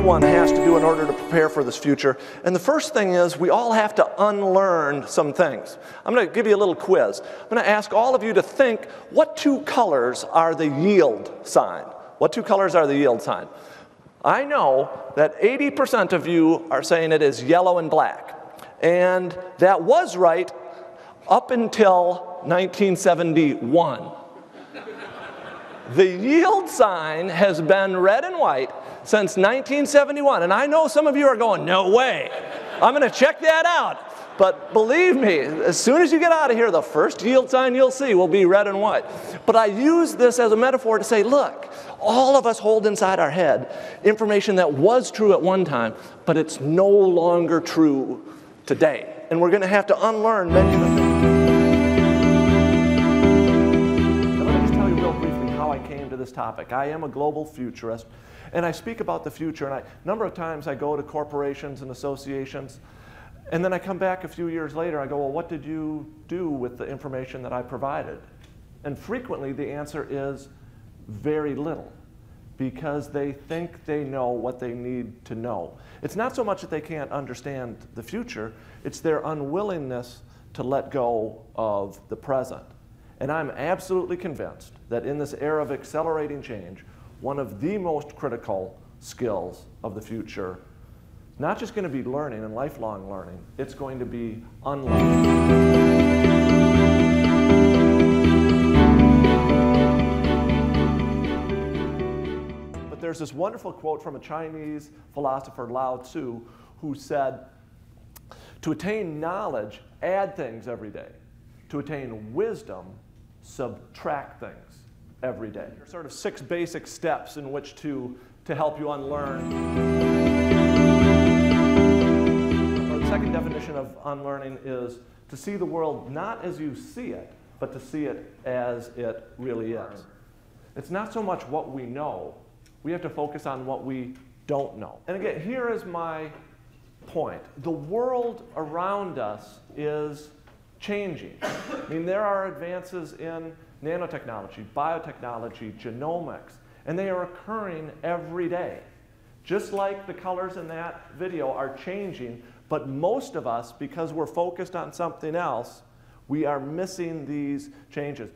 everyone has to do in order to prepare for this future. And the first thing is we all have to unlearn some things. I'm going to give you a little quiz. I'm going to ask all of you to think, what two colors are the yield sign? What two colors are the yield sign? I know that 80% of you are saying it is yellow and black. And that was right up until 1971. The yield sign has been red and white since 1971. And I know some of you are going, no way. I'm going to check that out. But believe me, as soon as you get out of here, the first yield sign you'll see will be red and white. But I use this as a metaphor to say, look, all of us hold inside our head information that was true at one time, but it's no longer true today. And we're going to have to unlearn many of the things. Now, let me just tell you real briefly how I came to this topic. I am a global futurist, and I speak about the future. And a number of times I go to corporations and associations, and then I come back a few years later, I go, well, what did you do with the information that I provided? And frequently the answer is very little, because they think they know what they need to know. It's not so much that they can't understand the future, it's their unwillingness to let go of the present. And I'm absolutely convinced that in this era of accelerating change, one of the most critical skills of the future, not just going to be learning and lifelong learning, it's going to be unlearning. But there's this wonderful quote from a Chinese philosopher, Lao Tzu, who said, to attain knowledge, add things every day. To attain wisdom, subtract things every day. There are sort of 6 basic steps in which to help you unlearn. The second definition of unlearning is to see the world not as you see it, but to see it as it really is. It's not so much what we know. We have to focus on what we don't know. And again, here is my point. The world around us is changing. I mean, there are advances in nanotechnology, biotechnology, genomics, and they are occurring every day. Just like the colors in that video are changing, but most of us, because we're focused on something else, we are missing these changes.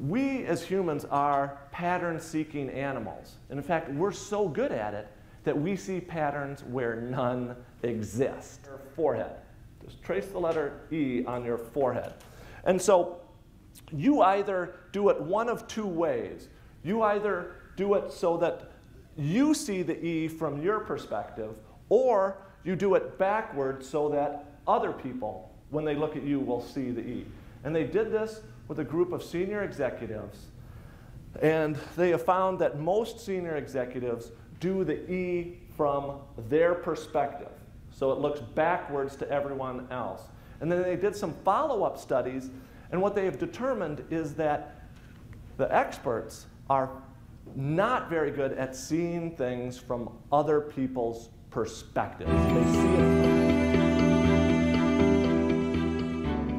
We as humans are pattern-seeking animals. And in fact, we're so good at it that we see patterns where none exist. Your forehead. Just trace the letter E on your forehead. And so you either do it one of 2 ways. You either do it so that you see the E from your perspective, or you do it backwards so that other people, when they look at you, will see the E. And they did this with a group of senior executives, and they have found that most senior executives do the E from their perspective. So it looks backwards to everyone else. And then they did some follow-up studies, and what they have determined is that the experts are not very good at seeing things from other people's perspectives. They see it.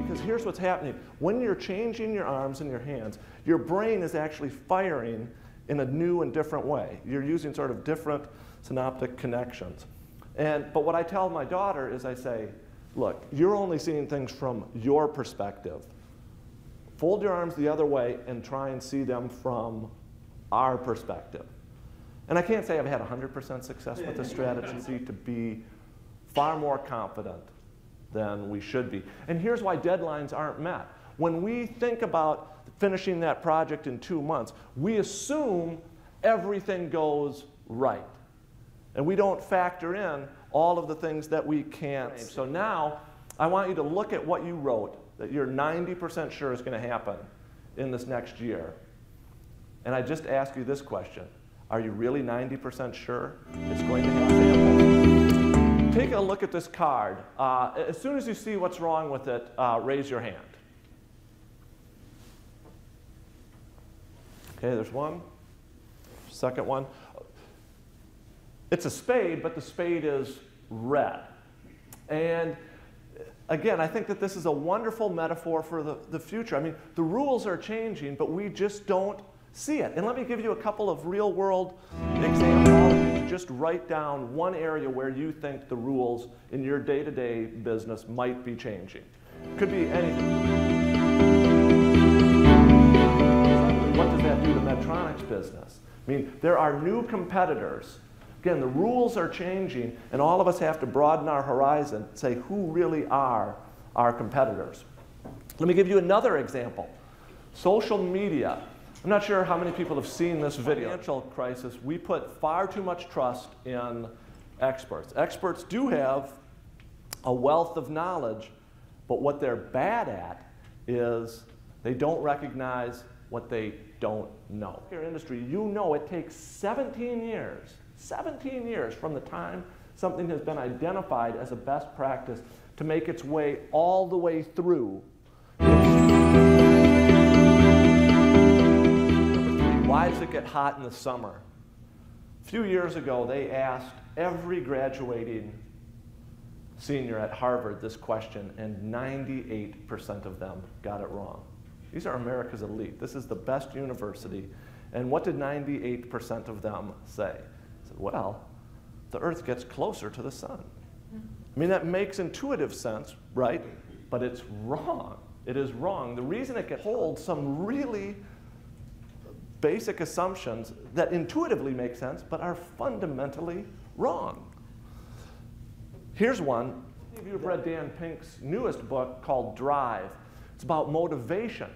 Because here's what's happening. When you're changing your arms and your hands, your brain is actually firing in a new and different way. You're using sort of different synaptic connections. But what I tell my daughter is I say, look, you're only seeing things from your perspective. Fold your arms the other way and try and see them from our perspective. And I can't say I've had 100% success with this strategy to be far more confident than we should be. And here's why deadlines aren't met. When we think about finishing that project in 2 months, we assume everything goes right. And we don't factor in all of the things that we can't. So now, I want you to look at what you wrote that you're 90% sure is going to happen in this next year. And I just ask you this question. Are you really 90% sure it's going to happen? Take a look at this card. As soon as you see what's wrong with it, raise your hand. Okay, there's one. Second one. It's a spade, but the spade is red. And again, I think that this is a wonderful metaphor for the future. I mean, the rules are changing, but we just don't see it. And let me give you a couple of real-world examples. just write down one area where you think the rules in your day-to-day business might be changing. Could be anything. What does that do to Medtronic's business? I mean, there are new competitors. Again, the rules are changing, and all of us have to broaden our horizon, say who really are our competitors. Let me give you another example. Social media. I'm not sure how many people have seen this video. Financial crisis, we put far too much trust in experts. Experts do have a wealth of knowledge, but what they're bad at is they don't recognize what they don't know. In your industry, you know it takes 17 years from the time something has been identified as a best practice to make its way all the way through. Why does it get hot in the summer? A few years ago, they asked every graduating senior at Harvard this question, and 98% of them got it wrong. These are America's elite. This is the best university. And what did 98% of them say? They said, well, the Earth gets closer to the sun. I mean, that makes intuitive sense, right? But it's wrong. It is wrong. The reason it gets holds some really basic assumptions that intuitively make sense, but are fundamentally wrong. Here's one. If you've read Dan Pink's newest book called Drive, it's about motivation.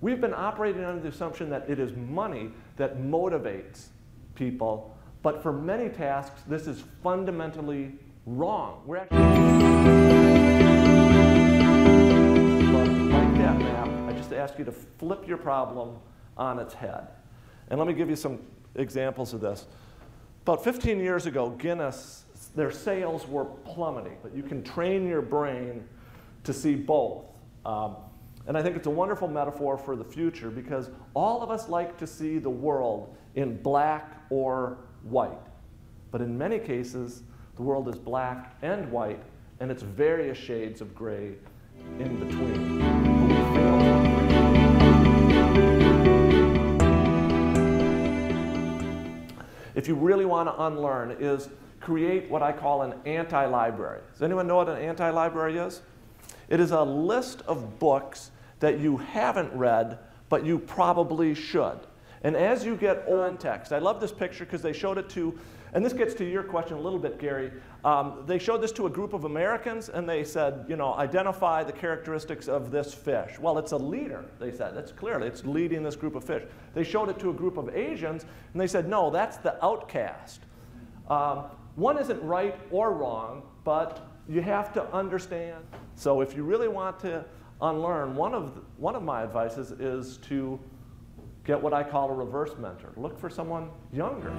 We've been operating under the assumption that it is money that motivates people, but for many tasks, this is fundamentally wrong. We're actually like that map, I just ask you to flip your problem on its head. And let me give you some examples of this. About 15 years ago, Guinness, their sales were plummeting, but you can train your brain to see both. And I think it's a wonderful metaphor for the future because all of us like to see the world in black or white. But in many cases, the world is black and white, and it's various shades of gray in between. But we fail to. If you really want to unlearn, is create what I call an anti-library. Does anyone know what an anti-library is? It is a list of books that you haven't read, but you probably should. And as you get context, I love this picture because they showed it to, and this gets to your question a little bit, Gary. They showed this to a group of Americans, and they said, you know, identify the characteristics of this fish. Well, it's a leader, they said. That's clearly, it's leading this group of fish. They showed it to a group of Asians, and they said, no, that's the outcast. One isn't right or wrong, but you have to understand. So if you really want to unlearn, one of my advices is to get what I call a reverse mentor. Look for someone younger.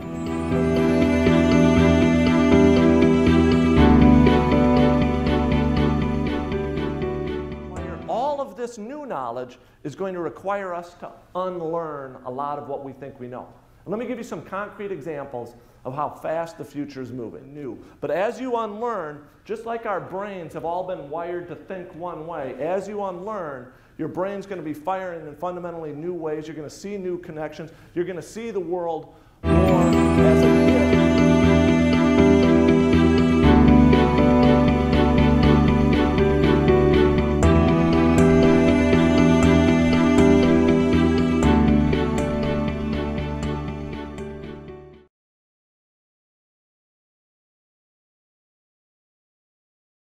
All of this new knowledge is going to require us to unlearn a lot of what we think we know. And let me give you some concrete examples of how fast the future is moving. But as you unlearn, just like our brains have all been wired to think one way, as you unlearn, your brain's going to be firing in fundamentally new ways. You're going to see new connections. You're going to see the world